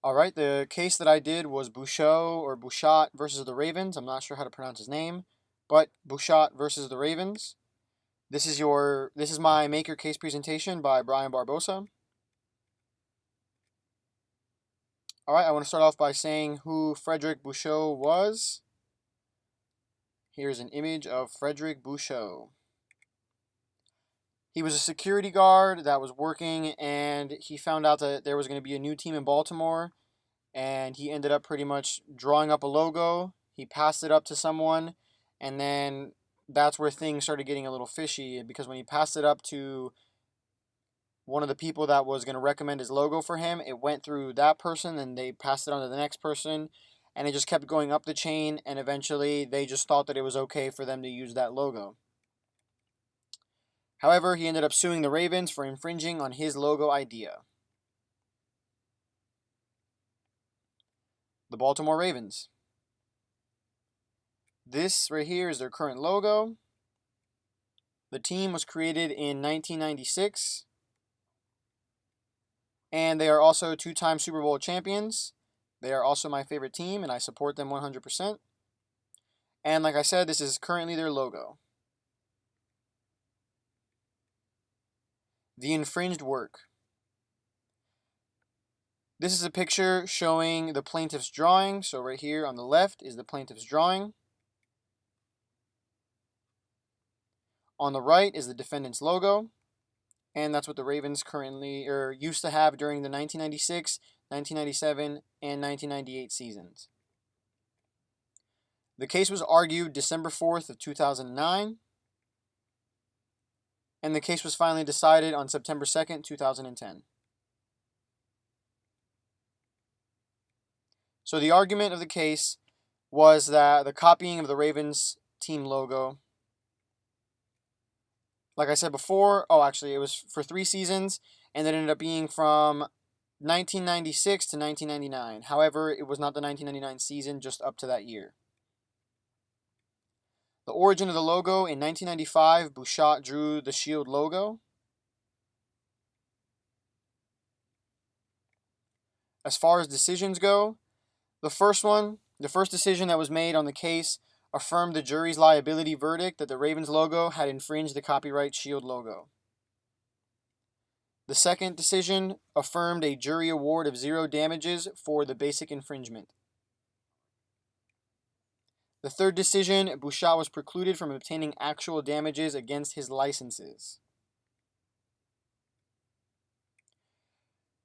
All right, the case that I did was Bouchot or Bouchat versus the Ravens. I'm not sure how to pronounce his name, but Bouchat versus the Ravens. This is my make your case presentation by Brian Barbosa. All right, I want to start off by saying who Frederick Bouchot was. Here's an image of Frederick Bouchot. He was a security guard that was working, and he found out that there was going to be a new team in Baltimore, and he ended up pretty much drawing up a logo. He passed it up to someone, and then that's where things started getting a little fishy because when he passed it up to one of the people that was going to recommend his logo for him, it went through that person, and they passed it on to the next person, and it just kept going up the chain, and eventually they just thought that it was okay for them to use that logo. However, he ended up suing the Ravens for infringing on his logo idea. The Baltimore Ravens. This right here is their current logo. The team was created in 1996, and they are also two-time Super Bowl champions. They are also my favorite team, and I support them 100%. And like I said, this is currently their logo. The infringed work. This is a picture showing the plaintiff's drawing. So right here on the left is the plaintiff's drawing. On the right is the defendant's logo. And that's what the Ravens currently or used to have during the 1996, 1997, and 1998 seasons. The case was argued December 4th of 2009, and the case was finally decided on September 2nd, 2010. So the argument of the case was that the copying of the Ravens team logo, like I said before, it was for 3 seasons, and it ended up being from 1996 to 1999. However, it was not the 1999 season, just up to that year. The origin of the logo: in 1995, Bouchat drew the Shield logo. As far as decisions go, the first decision that was made on the case affirmed the jury's liability verdict that the Ravens logo had infringed the copyright Shield logo. The second decision affirmed a jury award of 0 damages for the basic infringement. The third decision, Bouchat was precluded from obtaining actual damages against his licenses.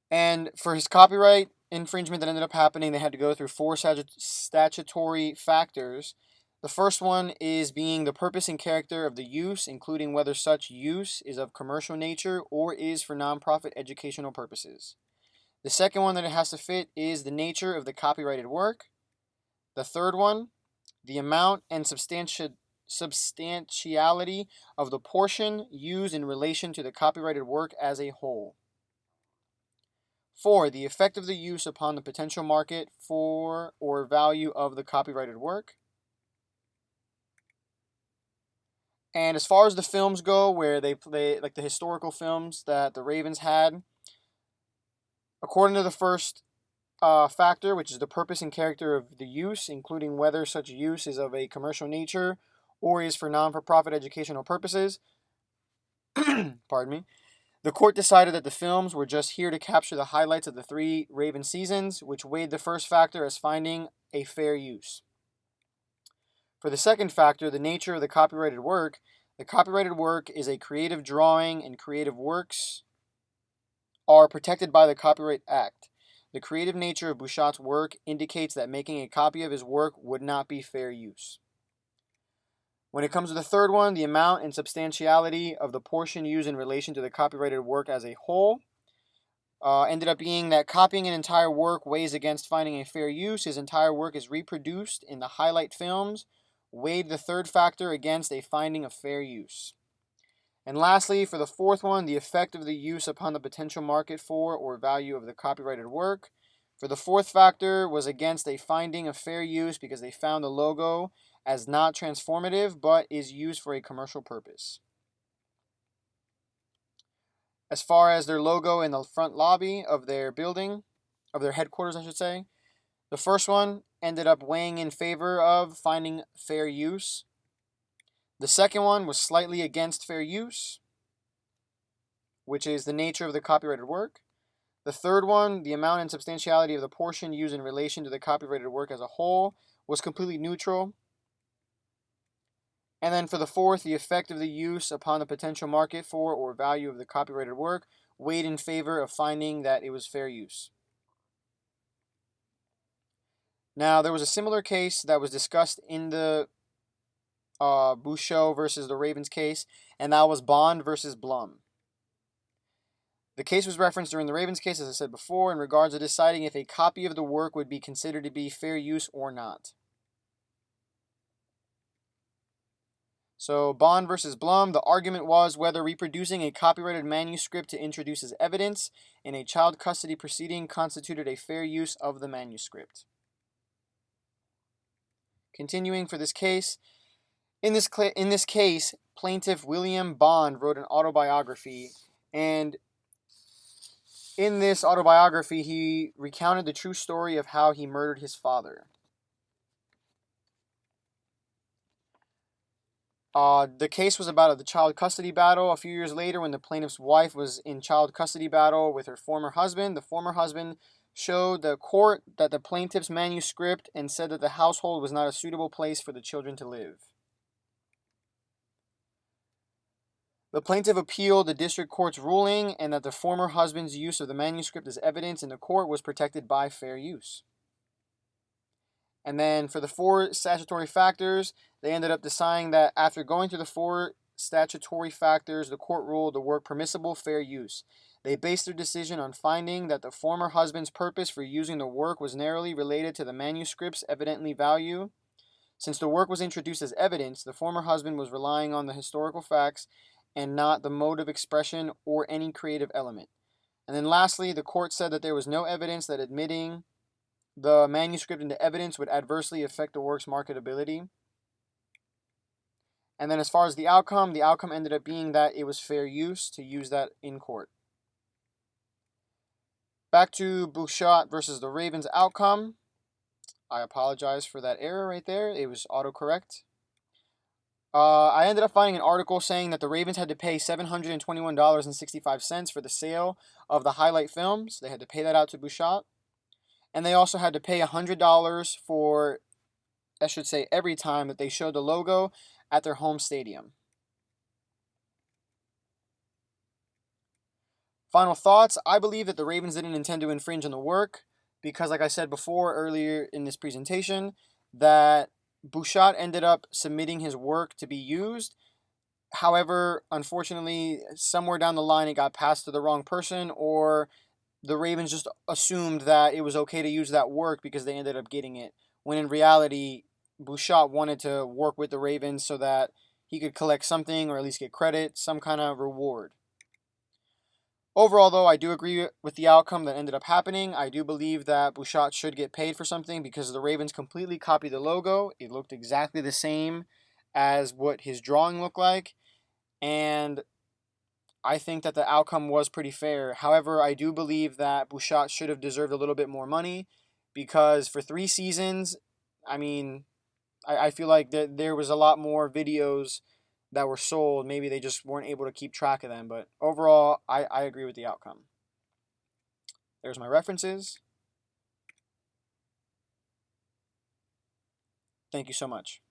And for his copyright infringement that ended up happening, they had to go through 4 statutory factors. The first one is being the purpose and character of the use, including whether such use is of commercial nature or is for nonprofit educational purposes. The second one that it has to fit is the nature of the copyrighted work. The third one, the amount and substantiality of the portion used in relation to the copyrighted work as a whole. 4, the effect of the use upon the potential market for or value of the copyrighted work. And as far as the films go, where they play, like the historical films that the Ravens had, according to the first factor, which is the purpose and character of the use, including whether such use is of a commercial nature or is for non-for-profit educational purposes, pardon me, the court decided that the films were just here to capture the highlights of the 3 Raven seasons, which weighed the first factor as finding a fair use. For the second factor, the nature of the copyrighted work is a creative drawing, and creative works are protected by the Copyright Act. The creative nature of Bouchat's work indicates that making a copy of his work would not be fair use. When it comes to the third one, the amount and substantiality of the portion used in relation to the copyrighted work as a whole, ended up being that copying an entire work weighs against finding a fair use. His entire work is reproduced in the highlight films, weighed the third factor against a finding of fair use. And lastly, for the fourth one, the effect of the use upon the potential market for or value of the copyrighted work. For the fourth factor was against a finding of fair use because they found the logo as not transformative but is used for a commercial purpose. As far as their logo in the front lobby of their building, of their headquarters, I should say. The first one ended up weighing in favor of finding fair use. The second one was slightly against fair use, which is the nature of the copyrighted work. The third one, the amount and substantiality of the portion used in relation to the copyrighted work as a whole, was completely neutral. And then for the fourth, the effect of the use upon the potential market for or value of the copyrighted work weighed in favor of finding that it was fair use. Now, there was a similar case that was discussed in the Bouchot versus the Ravens case, and that was Bond versus Blum. The case was referenced during the Ravens case, as I said before, in regards to deciding if a copy of the work would be considered to be fair use or not. So, Bond versus Blum, the argument was whether reproducing a copyrighted manuscript to introduce as evidence in a child custody proceeding constituted a fair use of the manuscript. Continuing for this case, in this case, plaintiff William Bond wrote an autobiography, and in this autobiography, he recounted the true story of how he murdered his father. The case was about the child custody battle. A few years later, when the plaintiff's wife was in child custody battle with her former husband, the former husband showed the court that the plaintiff's manuscript and said that the household was not a suitable place for the children to live. The plaintiff appealed the district court's ruling and that the former husband's use of the manuscript as evidence in the court was protected by fair use. And then for the four statutory factors, they ended up deciding that after going through the four statutory factors, the court ruled the work permissible fair use. They based their decision on finding that the former husband's purpose for using the work was narrowly related to the manuscript's evidently value. Since the work was introduced as evidence, the former husband was relying on the historical facts and not the mode of expression or any creative element. And then lastly, the court said that there was no evidence that admitting the manuscript into evidence would adversely affect the work's marketability. And then as far as the outcome ended up being that it was fair use to use that in court. Back to Bouchot versus the Ravens outcome. I apologize for that error right there. It was autocorrect. I ended up finding an article saying that the Ravens had to pay $721.65 for the sale of the highlight films. They had to pay that out to Bouchot. And they also had to pay $100 for, I should say, every time that they showed the logo at their home stadium. Final thoughts. I believe that the Ravens didn't intend to infringe on the work because, like I said before earlier in this presentation, that Bouchot ended up submitting his work to be used. However, unfortunately, somewhere down the line it got passed to the wrong person, or the Ravens just assumed that it was okay to use that work because they ended up getting it, when in reality, Bouchot wanted to work with the Ravens so that he could collect something or at least get credit, some kind of reward. Overall, though, I do agree with the outcome that ended up happening. I do believe that Bouchot should get paid for something because the Ravens completely copied the logo. It looked exactly the same as what his drawing looked like, and I think that the outcome was pretty fair. However, I do believe that Bouchot should have deserved a little bit more money because for 3 seasons, I mean, I feel like there was a lot more videos that were sold. Maybe they just weren't able to keep track of them. But overall, I agree with the outcome. There's my references. Thank you so much.